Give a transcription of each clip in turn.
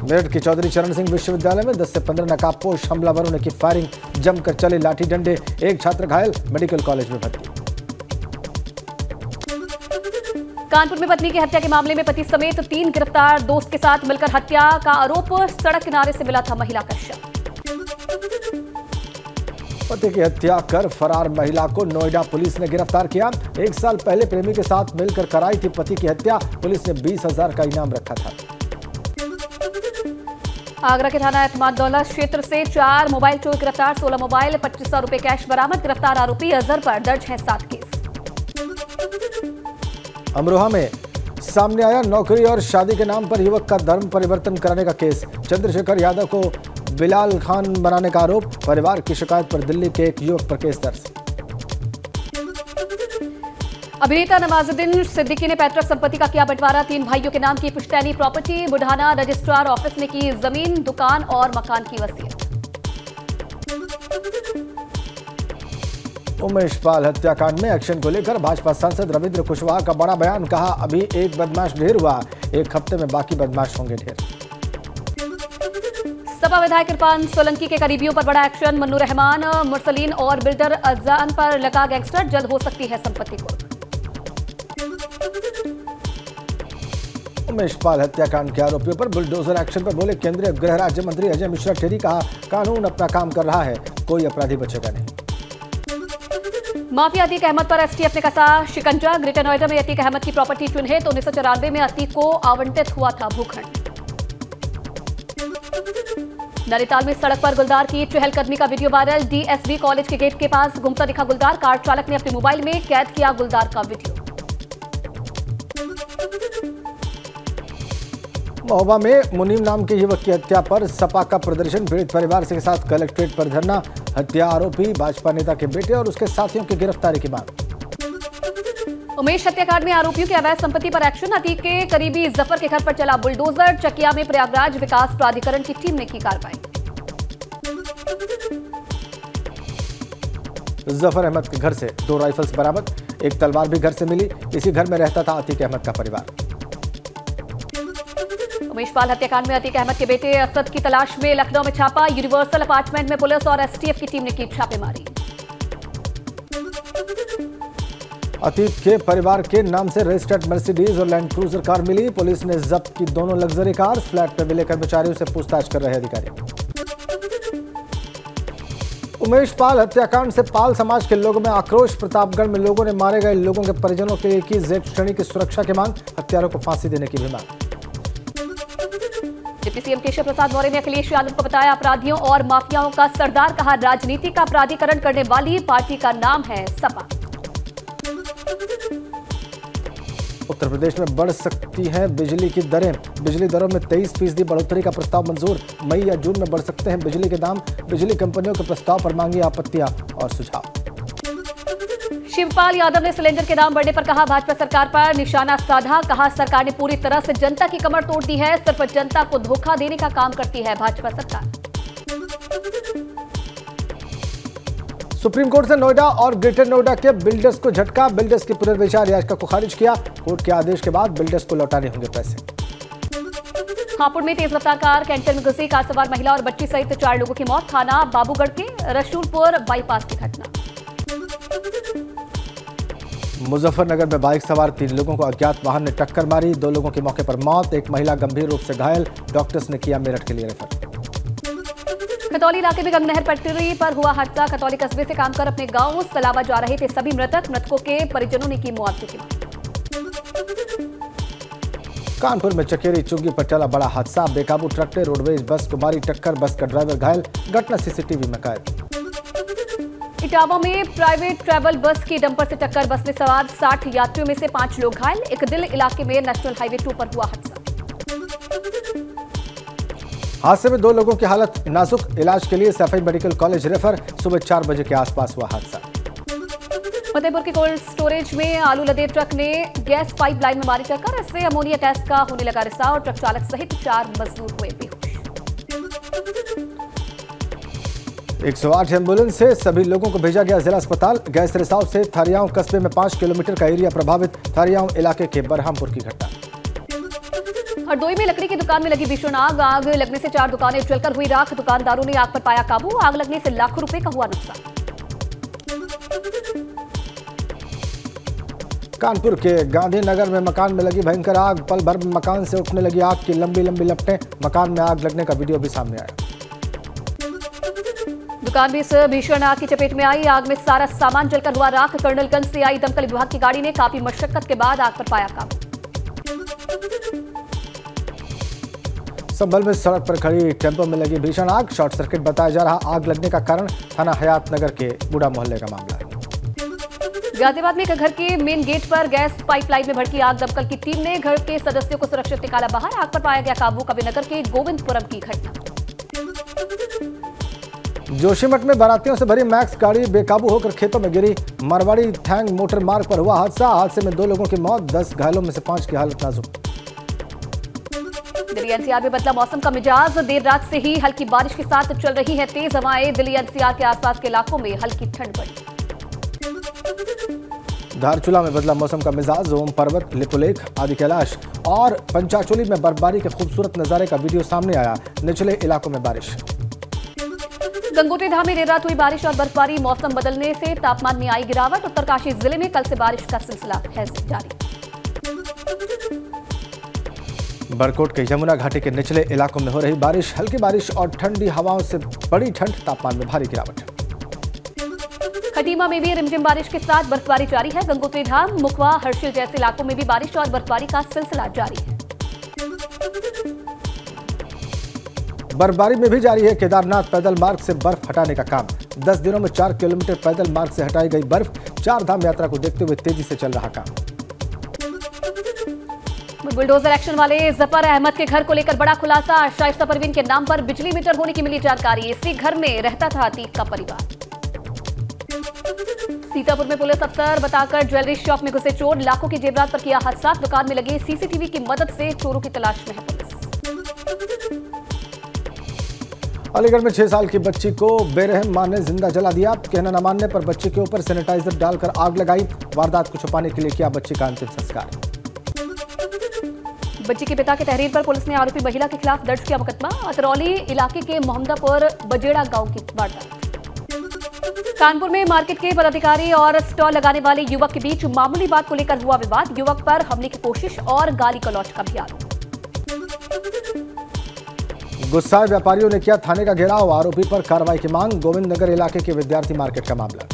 मेरठ के चौधरी चरण सिंह विश्वविद्यालय में 10 से 15 नकाबपोश हमलावरों ने की फायरिंग, जमकर चले लाठी डंडे, एक छात्र घायल, मेडिकल कॉलेज में भर्ती। कानपुर में पत्नी की हत्या के मामले में पति समेत 3 गिरफ्तार, दोस्त के साथ मिलकर हत्या का आरोप, सड़क किनारे से मिला था महिला का शव। पति की हत्या कर फरार महिला को नोएडा पुलिस ने गिरफ्तार किया। 1 साल पहले प्रेमी के साथ मिलकर कराई थी पति की हत्या, पुलिस ने 20,000 का इनाम रखा था। आगरा के थाना एतमाद-दौला क्षेत्र से 4 मोबाइल चोर गिरफ्तार, 16 मोबाइल, 2500 रुपए कैश बरामद। गिरफ्तार आरोपी अजहर पर दर्ज है 7 केस। अमरोहा में सामने आया नौकरी और शादी के नाम पर युवक का धर्म परिवर्तन कराने का केस। चंद्रशेखर यादव को बिलाल खान बनाने का आरोप, परिवार की शिकायत पर दिल्ली के एक युवक पर केस दर्ज। अभिनेता नवाजुद्दीन सिद्दीकी ने पैतृक संपत्ति का किया बंटवारा, 3 भाइयों के नाम की पुश्तैनी प्रॉपर्टी, बुढ़ाना रजिस्ट्रार ऑफिस में की जमीन, दुकान और मकान की वसीयत। उमेश पाल हत्याकांड में एक्शन को लेकर भाजपा सांसद रविंद्र कुशवाहा का बड़ा बयान, कहा अभी एक बदमाश ढेर हुआ, 1 हफ्ते में बाकी बदमाश होंगे ढेर। सपा विधायक इरफान सोलंकी के करीबियों पर बड़ा एक्शन, मन्नू रहमान, मुरसलीन और बिल्डर अजान पर लगा गैंगस्टर, जल्द हो सकती है संपत्ति को। उमेश पाल हत्याकांड के आरोपियों पर बुलडोजर एक्शन पर बोले केंद्रीय गृह राज्य मंत्री अजय मिश्रा टेरी, कहा कानून अपना काम कर रहा है, कोई अपराधी बचेगा नहीं। माफिया अतीक अहमद पर एसटीएफ ने कसा शिकंजा, ग्रेटर नोएडा में अतीक अहमद की प्रॉपर्टी चिन्हित, 1994 में अतीक को आवंटित हुआ था भूखंड। नैनीताल में सड़क पर गुलदार की चहलकदमी का वीडियो वायरल, डीएसबी कॉलेज के गेट के पास घूमता दिखा गुलदार, कार चालक ने अपने मोबाइल में कैद किया गुलदार का वीडियो। महोबा में मुनीम नाम के युवक की हत्या पर सपा का प्रदर्शन, पीड़ित परिवार के साथ कलेक्ट्रेट पर धरना, हत्या आरोपी भाजपा नेता के बेटे और उसके साथियों की गिरफ्तारी की मांग। उमेश हत्याकांड में आरोपियों की अवैध संपत्ति पर एक्शन, अतीक के करीबी जफर के घर पर चला बुलडोजर, चकिया में प्रयागराज विकास प्राधिकरण की टीम ने की कार्रवाई। जफर अहमद के घर से 2 राइफल्स बरामद, 1 तलवार भी घर से मिली, इसी घर में रहता था अतीक अहमद का परिवार। उमेश पाल हत्याकांड में अतीक अहमद के बेटे असद की तलाश में लखनऊ में छापा, यूनिवर्सल अपार्टमेंट में पुलिस और एसटीएफ की टीम ने की छापेमारी। अतीक के परिवार के नाम से रजिस्टर्ड मर्सिडीज और लैंड क्रूजर कार मिली, पुलिस ने जब्त की दोनों लग्जरी कार, फ्लैट पर मिले कर्मचारियों से पूछताछ कर रहे अधिकारी। उमेश पाल हत्याकांड से पाल समाज के लोगों में आक्रोश, प्रतापगढ़ में लोगों ने मारे गए लोगों के परिजनों के लिए की जेड श्रेणी की सुरक्षा की मांग, हत्यारों को फांसी देने की भी मांग। डिप्टी सीएम केशव प्रसाद मौर्य ने अखिलेश यादव को बताया अपराधियों और माफियाओं का सरदार, कहा राजनीति का अपराधीकरण करने वाली पार्टी का नाम है सपा। उत्तर प्रदेश में बढ़ सकती है बिजली की दरें, बिजली दरों में 23% बढ़ोतरी का प्रस्ताव मंजूर, मई या जून में बढ़ सकते हैं बिजली के दाम, बिजली कंपनियों के प्रस्ताव पर मांगी आपत्तियां और सुझाव। शिवपाल यादव ने सिलेंडर के दाम बढ़ने पर कहा भाजपा सरकार पर निशाना साधा, कहा सरकार ने पूरी तरह से जनता की कमर तोड़ दी है, सिर्फ जनता को धोखा देने का काम करती है भाजपा सरकार। सुप्रीम कोर्ट से नोएडा और ग्रेटर नोएडा के बिल्डर्स को झटका, बिल्डर्स की पुनर्विचार याचिका को खारिज किया, कोर्ट के आदेश के बाद बिल्डर्स को लौटाने होंगे पैसे। हापुड़ में तेज रफ्तार कार कैंटर में घुसी, कार सवार महिला और बच्ची सहित 4 लोगों की मौत, थाना बाबूगढ़ के रसूलपुर बाईपास की घटना। मुजफ्फरनगर में बाइक सवार 3 लोगों को अज्ञात वाहन ने टक्कर मारी, 2 लोगों की मौके पर मौत, एक महिला गंभीर रूप से घायल, डॉक्टर्स ने किया मेरठ के लिए रेफर। खतौली इलाके में गंगनहर पटरी पर हुआ हादसा, खतौली कस्बे से काम कर अपने गांव सलावा जा रहे थे सभी मृतकों के परिजनों ने की मुआवजे की मांग। कानपुर में चकेरी चुंगी पर चला बड़ा हादसा, बेकाबू ट्रक ने रोडवेज बस को मारी टक्कर, बस का ड्राइवर घायल, घटना सीसीटीवी में कैद। इटावा में प्राइवेट ट्रैवल बस की डंपर से टक्कर, बस में सवार 60 यात्रियों में से 5 लोग घायल, इकदिल इलाके में नेशनल हाईवे 2 पर हुआ हादसा। हादसे में 2 लोगों की हालत नाजुक, इलाज के लिए सफाई मेडिकल कॉलेज रेफर, सुबह 4 बजे के आसपास हुआ हादसा। फतेहपुर के कोल्ड स्टोरेज में आलू लदे ट्रक ने गैस पाइपलाइन में मारी टक्कर, इससे अमोनिया गैस का होने लगा रिसाव, ट्रक चालक सहित 4 मजदूर हुए बेहोश। 108 एम्बुलेंस से सभी लोगों को भेजा गया जिला अस्पताल, गैस रिसाव से थारियाओं कस्बे में 5 किलोमीटर का एरिया प्रभावित, थारियाओं इलाके के बरहामपुर की घटना। हरदोई में लकड़ी की दुकान में लगी भीषण आग। आग लगने से 4 दुकानें जलकर हुई राख। दुकानदारों ने आग पर पाया काबू। आग लगने से लाखों रुपए का हुआ नुकसान। कानपुर के गांधीनगर में मकान में लगी भयंकर आग। पल भर में मकान से उठने लगी आग की लंबी लंबी लपटें। मकान में आग लगने का वीडियो भी सामने आया। दुकान भी इस भीषण आग की चपेट में आई। आग में सारा सामान जलकर हुआ राख। कर्नलगंज से आई दमकल विभाग की गाड़ी ने काफी मशक्कत के बाद आग पर पाया काबू। संभल में सड़क पर खड़ी टेम्पो में लगी भीषण आग। शॉर्ट सर्किट बताया जा रहा। आग लगने का कारण थाना हयात नगर के बूढ़ा मोहल्ले का मामला है। गाजियाबाद में एक घर के मेन गेट पर गैस पाइपलाइन में भड़की आग। दमकल की टीम ने घर के सदस्यों को सुरक्षित निकाला बाहर। आग पर पाया गया काबू। कबीरनगर के गोविंदपुरम की घटना। जोशीमठ में बारातियों से भरी मैक्स गाड़ी बेकाबू होकर खेतों में गिरी। मारवाड़ी थैंग मोटर मार्ग पर हुआ हादसा। हादसे में 2 लोगों की मौत, 10 घायलों में से 5 की हालत नाजुक। दिल्ली एनसीआर में बदला मौसम का मिजाज। देर रात से ही हल्की बारिश के साथ चल रही है तेज हवाएं। दिल्ली एनसीआर के आसपास के इलाकों में हल्की ठंड बढ़ी। धारचूला में बदला मौसम का मिजाज। ओम पर्वत, लिपुलेख, आदि कैलाश और पंचाचोली में बर्फबारी के खूबसूरत नजारे का वीडियो सामने आया। निचले इलाकों में बारिश। गंगोत्री धाम में देर रात हुई बारिश और बर्फबारी। मौसम बदलने से तापमान में आई गिरावट। उत्तरकाशी जिले में कल से बारिश का सिलसिला है जारी। बरकोट के यमुना घाटी के निचले इलाकों में हो रही बारिश। हल्की बारिश और ठंडी हवाओं से बड़ी ठंड, तापमान में भारी गिरावट। खटीमा में भी रिमझिम बारिश के साथ बर्फबारी जारी है। गंगोत्री धाम, मुखवा, हर्षिल जैसे इलाकों में भी बारिश और बर्फबारी का सिलसिला जारी है। बर्फबारी में भी जारी है केदारनाथ पैदल मार्ग से बर्फ हटाने का काम। 10 दिनों में 4 किलोमीटर पैदल मार्ग से हटाई गई बर्फ। 4 धाम यात्रा को देखते हुए तेजी से चल रहा काम। बुलडोजर एक्शन वाले जफर अहमद के घर को लेकर बड़ा खुलासा। शाइस्ता परवीन के नाम पर बिजली मीटर होने की मिली जानकारी। इसी घर में रहता था अतीक का परिवार। सीतापुर में पुलिस अफसर बताकर ज्वेलरी शॉप में घुसे चोर। लाखों के जेवरात पर किया हादसा। दुकान में लगे सीसीटीवी की मदद से चोरों की तलाश में है पुलिस। अलीगढ़ में 6 साल की बच्ची को बेरहम मां ने जिंदा जला दिया। कहना न मानने पर बच्ची के ऊपर सैनिटाइजर डालकर आग लगाई। वारदात को छुपाने के लिए किया बच्ची का अंतिम संस्कार। बच्ची के पिता के तहरीर पर पुलिस ने आरोपी महिला के खिलाफ दर्ज किया मुकदमा। अतरौली इलाके के मोहम्मदापुर बजेड़ा गांव की वारदात। कानपुर में मार्केट के पदाधिकारी और स्टॉल लगाने वाले युवक के बीच मामूली बात को लेकर हुआ विवाद। युवक पर हमले की कोशिश और गाली गलौज का भी आरोप। गुस्साए व्यापारियों ने किया थाने का घेराव। आरोपी पर कार्रवाई की मांग। गोविंदनगर इलाके के विद्यार्थी मार्केट का मामला।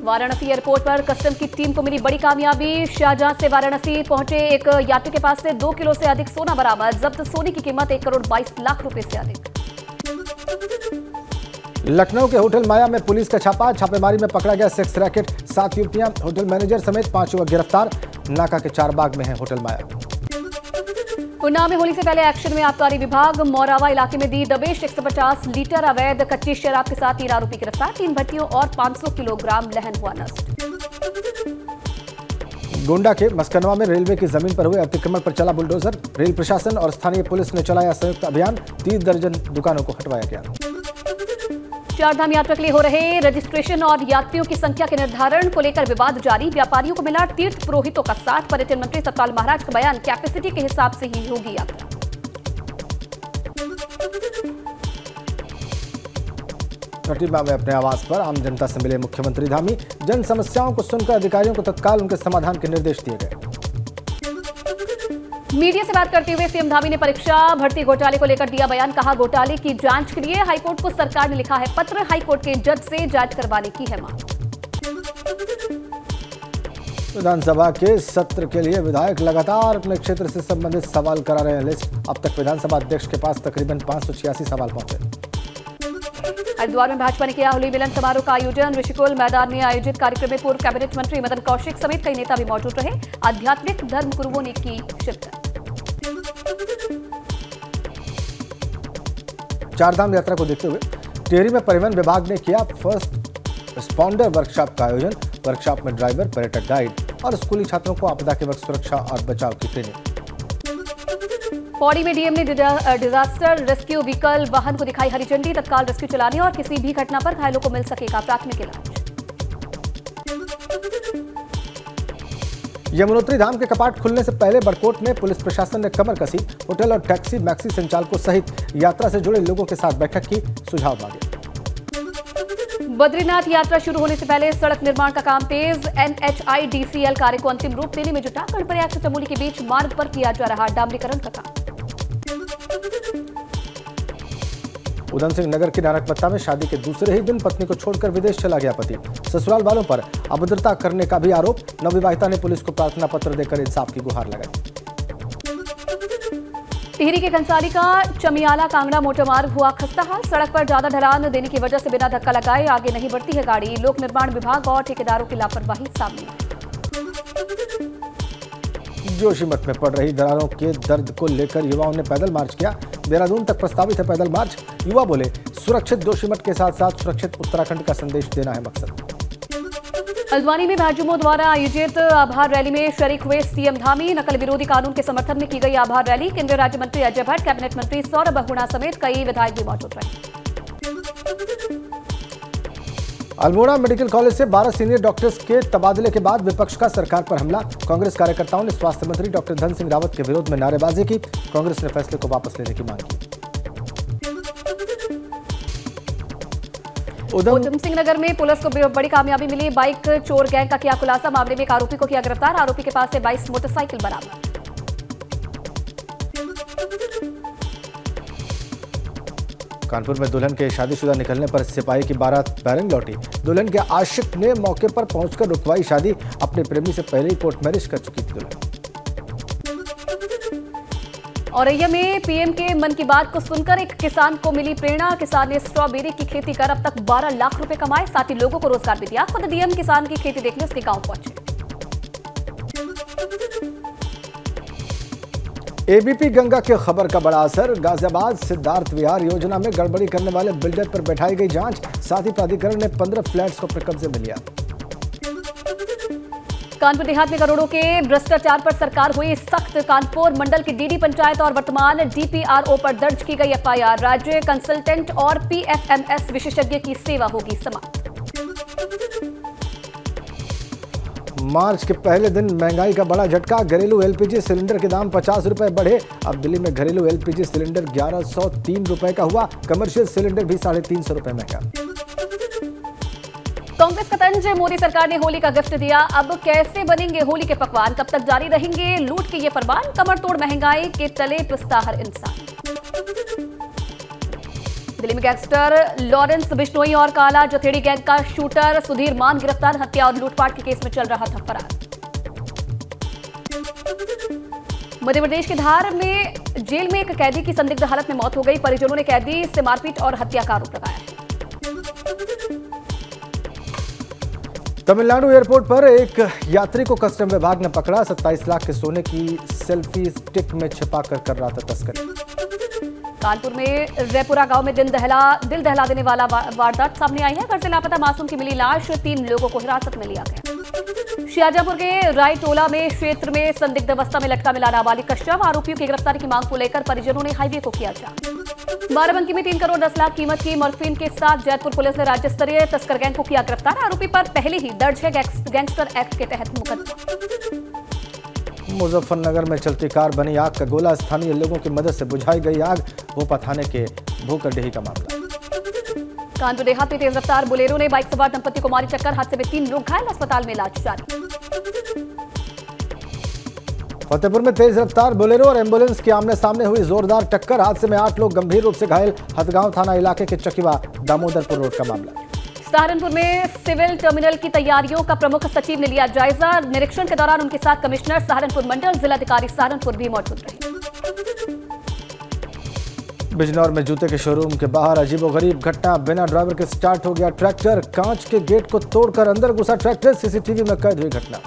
वाराणसी एयरपोर्ट पर कस्टम की टीम को मिली बड़ी कामयाबी। शाहजहां से वाराणसी पहुंचे एक यात्री के पास से 2 किलो से अधिक सोना बरामद। जब्त सोने की कीमत 1 करोड़ 22 लाख रुपए से अधिक। लखनऊ के होटल माया में पुलिस का छापा। छापेमारी में पकड़ा गया सेक्स रैकेट। 7 युवतियां, होटल मैनेजर समेत 5 युवक गिरफ्तार। नाका के चारबाग में है होटल माया। उन्नाव में होली से पहले एक्शन में आबकारी विभाग। मौरावा इलाके में दी दबिश। 150 लीटर अवैध कच्ची शराब के साथ 3 आरोपी गिरफ्तार। 3 भट्टियों और 500 किलोग्राम लहन हुआ नष्ट। गोंडा के मस्कनवा में रेलवे की जमीन पर हुए अतिक्रमण पर चला बुलडोजर। रेल प्रशासन और स्थानीय पुलिस ने चलाया संयुक्त अभियान। 30 दर्जन दुकानों को हटवाया गया। 4 धाम यात्रा के लिए हो रहे रजिस्ट्रेशन और यात्रियों की संख्या के निर्धारण को लेकर विवाद जारी। व्यापारियों को मिला तीर्थ पुरोहितों का साथ। पर्यटन मंत्री सतपाल महाराज का बयान, कैपेसिटी के हिसाब से ही होगी यात्रा। कटिबा में अपने आवास पर आम जनता से मिले मुख्यमंत्री धामी। जन समस्याओं को सुनकर अधिकारियों को तत्काल उनके समाधान के निर्देश दिए गए। मीडिया से बात करते हुए सीएम धामी ने परीक्षा भर्ती घोटाले को लेकर दिया बयान। कहा, घोटाले की जांच के लिए हाईकोर्ट को सरकार ने लिखा है पत्र। हाईकोर्ट के जज से जांच करवाने की है मांग। विधानसभा के सत्र के लिए विधायक लगातार अपने क्षेत्र से संबंधित सवाल करा रहे हैं लिस्ट। अब तक विधानसभा अध्यक्ष के पास तकरीबन 586 सवाल पहुंचे। हरिद्वार में भाजपा ने किया होली मिलन समारोह का आयोजन। ऋषिकुल मैदान में आयोजित कार्यक्रम में पूर्व कैबिनेट मंत्री मदन कौशिक समेत कई नेता भी मौजूद रहे। आध्यात्मिक धर्म गुरुओं ने की शिरकत। 4 धाम यात्रा को देखते हुए टिहरी में परिवहन विभाग ने किया फर्स्ट रिस्पॉन्डर वर्कशॉप का आयोजन। वर्कशॉप में ड्राइवर, पर्यटक गाइड और स्कूली छात्रों को आपदा के वक्त सुरक्षा और बचाव की ट्रेनिंग। पौड़ी में डीएम ने डिजास्टर रेस्क्यू व्हीकल वाहन को दिखाई हरी झंडी। तत्काल रेस्क्यू चलाने और किसी भी घटना पर घायलों को मिल सकेगा प्राथमिक इलाज। यमुनोत्री धाम के कपाट खुलने से पहले बड़कोट में पुलिस प्रशासन ने कमर कसी। होटल और टैक्सी मैक्सी संचालकों सहित यात्रा से जुड़े लोगों के साथ बैठक की, सुझाव मांगे। बद्रीनाथ यात्रा शुरू होने से पहले सड़क निर्माण का काम तेज। NHIDCL कार्य को अंतिम रूप देने में जुटा। कर्णप्रयाग से चमोली के बीच मार्ग पर किया जा रहा डामरीकरण का काम। उधम सिंह नगर के नानकमत्ता में शादी के दूसरे ही दिन पत्नी को छोड़कर विदेश चला गया पति। ससुराल वालों पर अभद्रता करने का भी आरोप। नवविवाहिता ने पुलिस को प्रार्थना पत्र देकर इंसाफ की गुहार लगाई। टिहरी के कंसारी का चमियाला कांगड़ा मोटर मार्ग हुआ खस्ताहाल। सड़क पर ज्यादा ढलान देने की वजह से बिना धक्का लगाए आगे नहीं बढ़ती है गाड़ी। लोक निर्माण विभाग और ठेकेदारों की लापरवाही सामने आई। जोशीमठ में पड़ रही दरारों के दर्द को लेकर युवाओं ने पैदल मार्च किया। देहरादून तक प्रस्तावित है पैदल मार्च। युवा बोले, सुरक्षित जोशीमठ के साथ साथ सुरक्षित उत्तराखंड का संदेश देना है मकसद। हल्द्वानी में भाजयुमो द्वारा आयोजित आभार रैली में शरीक हुए सीएम धामी। नकल विरोधी कानून के समर्थन में की गई आभार रैली। केंद्रीय राज्य मंत्री अजय भट्ट, कैबिनेट मंत्री सौरभ बहुगुणा समेत कई विधायक भी मौजूद रहे। अल्मोड़ा मेडिकल कॉलेज से 12 सीनियर डॉक्टर्स के तबादले के बाद विपक्ष का सरकार पर हमला। कांग्रेस कार्यकर्ताओं ने स्वास्थ्य मंत्री डॉक्टर धन सिंह रावत के विरोध में नारेबाजी की। कांग्रेस ने फैसले को वापस लेने की मांग की। उधम सिंह नगर में पुलिस को बड़ी कामयाबी मिली। बाइक चोर गैंग का किया खुलासा। मामले में एक आरोपी को किया गिरफ्तार। आरोपी के पास से 22 मोटरसाइकिल बरामद। कानपुर में दुल्हन के शादीशुदा निकलने पर सिपाही की बारात बैरंग लौटी। दुल्हन के आशिक ने मौके पर पहुंचकर रुकवाई शादी। अपने प्रेमी से पहले ही कोर्ट मैरिज कर चुकी थी दुल्हन। औरैया में पीएम के मन की बात को सुनकर एक किसान को मिली प्रेरणा। किसान ने स्ट्रॉबेरी की खेती कर अब तक 12 लाख रुपए कमाए। साथ ही लोगों को रोजगार भी दिया। खुद डीएम किसान की खेती देखने उसके गांव पहुंचे। एबीपी गंगा की खबर का बड़ा असर। गाजियाबाद सिद्धार्थ विहार योजना में गड़बड़ी करने वाले बिल्डर पर बैठाई गई जांच। साथ ही प्राधिकरण ने 15 फ्लैट्स को अपने कब्जे में लिया। कानपुर देहात में करोड़ों के भ्रष्टाचार पर सरकार हुई सख्त। कानपुर मंडल की डीडी पंचायत और वर्तमान डीपीआरओ पर दर्ज की गई एफआईआर। राज्य कंसल्टेंट और पीएफएमएस विशेषज्ञ की सेवा होगी समाप्त। मार्च के पहले दिन महंगाई का बड़ा झटका। घरेलू एलपीजी सिलेंडर के दाम 50 रुपए बढ़े। अब दिल्ली में घरेलू एलपीजी सिलेंडर 1103 रुपए का हुआ। कमर्शियल सिलेंडर भी 350 रुपए महंगा। कांग्रेस का तंज, मोदी सरकार ने होली का गिफ्ट दिया। अब कैसे बनेंगे होली के पकवान? कब तक जारी रहेंगे लूट के ये फरमान? कमर तोड़ महंगाई के तले पिसता हर इंसान। दिल्ली में गैंगस्टर लॉरेंस बिश्नोई और काला जथेड़ी गैंग का शूटर सुधीर मान गिरफ्तार। हत्या और लूटपाट के केस में चल रहा था फरार। मध्य प्रदेश के धार में जेल में एक कैदी की संदिग्ध हालत में मौत हो गई। परिजनों ने कैदी से मारपीट और हत्या का आरोप लगाया है। तमिलनाडु एयरपोर्ट पर एक यात्री को कस्टम विभाग ने पकड़ा। 27 लाख के सोने की सेल्फी स्टिक में छिपाकर कर रहा था तस्करी। कानपुर में रेपुरा गांव में दिल दहला देने वाला वारदात सामने आई है। घर से लापता मासूम की मिली लाश। 3 लोगों को हिरासत में लिया गया। शाहजहांपुर के रायटोला में क्षेत्र में संदिग्ध अवस्था में लटका मिला नाबालिग का शव। आरोपियों की गिरफ्तारी की मांग को लेकर परिजनों ने हाईवे को किया जाम। बाराबंकी में 3 करोड़ 10 लाख कीमत की मॉर्फिन के साथ जयपुर पुलिस ने राज्य स्तरीय तस्कर गैंग को किया गिरफ्तार। आरोपी पर पहले ही दर्ज है गैंगस्टर एक्ट के तहत मुकदमा। मुजफ्फरनगर में चलती कार बनी आग का गोला। स्थानीय लोगों की मदद से बुझाई गई आग। भोपा थाने के भूकरडेही का मामला। कानपुर देहात में तेज रफ्तार बोलेरो ने बाइक सवार दंपति को मारी टक्कर। हादसे में 3 लोग घायल। अस्पताल में इलाज जारी। फतेहपुर में तेज रफ्तार बोलेरो और एम्बुलेंस की आमने सामने हुई जोरदार टक्कर। हादसे में 8 लोग गंभीर रूप से घायल। हथगांव थाना इलाके के चकिवा दामोदरपुर रोड का मामला। सहारनपुर में सिविल टर्मिनल की तैयारियों का प्रमुख सचिव ने लिया जायजा। निरीक्षण के दौरान उनके साथ कमिश्नर सहारनपुर मंडल, जिलाधिकारी सहारनपुर भी मौजूद रहे। बिजनौर में जूते के शोरूम के बाहर अजीबोगरीब घटना। बिना ड्राइवर के स्टार्ट हो गया ट्रैक्टर। कांच के गेट को तोड़कर अंदर घुसा ट्रैक्टर। सीसीटीवी में कैद हुई घटना।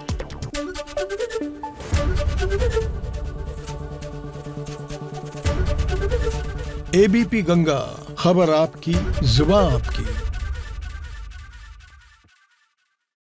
एबीपी गंगा, खबर आपकी, जुबान आपकी।